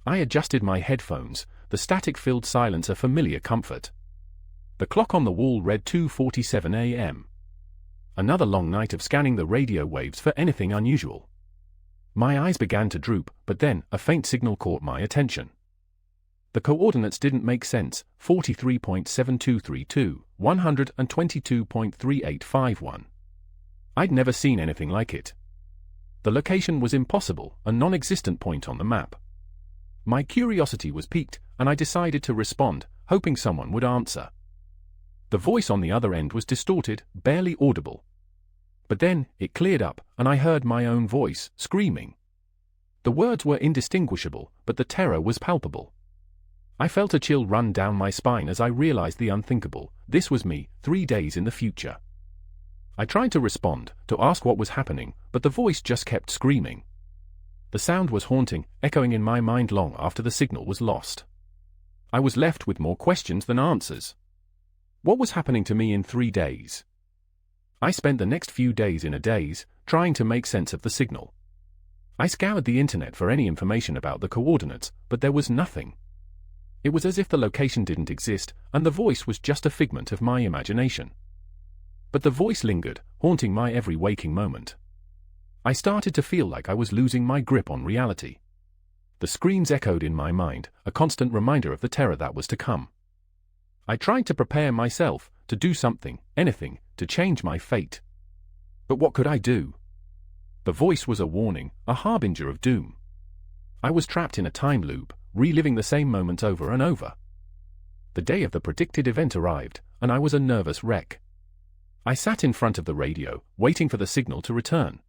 I adjusted my headphones, the static-filled silence a familiar comfort. The clock on the wall read 2:47 a.m. Another long night of scanning the radio waves for anything unusual. My eyes began to droop, but then a faint signal caught my attention. The coordinates didn't make sense: 43.7232, 122.3851. I'd never seen anything like it. The location was impossible, a non-existent point on the map. My curiosity was piqued, and I decided to respond, hoping someone would answer. The voice on the other end was distorted, barely audible. But then, it cleared up, and I heard my own voice, screaming. The words were indistinguishable, but the terror was palpable. I felt a chill run down my spine as I realized the unthinkable. This was me, 3 days in the future. I tried to respond, to ask what was happening, but the voice just kept screaming. The sound was haunting, echoing in my mind long after the signal was lost. I was left with more questions than answers. What was happening to me in 3 days? I spent the next few days in a daze, trying to make sense of the signal. I scoured the internet for any information about the coordinates, but there was nothing. It was as if the location didn't exist, and the voice was just a figment of my imagination. But the voice lingered, haunting my every waking moment. I started to feel like I was losing my grip on reality. The screams echoed in my mind, a constant reminder of the terror that was to come. I tried to prepare myself, to do something, anything, to change my fate. But what could I do? The voice was a warning, a harbinger of doom. I was trapped in a time loop, reliving the same moments over and over. The day of the predicted event arrived, and I was a nervous wreck. I sat in front of the radio, waiting for the signal to return.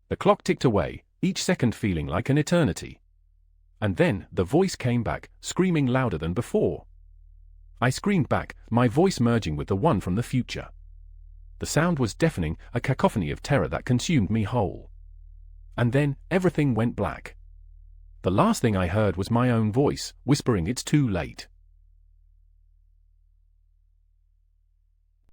The clock ticked away, each second feeling like an eternity. And then, the voice came back, screaming louder than before. I screamed back, my voice merging with the one from the future. The sound was deafening, a cacophony of terror that consumed me whole. And then, everything went black. The last thing I heard was my own voice, whispering, "It's too late."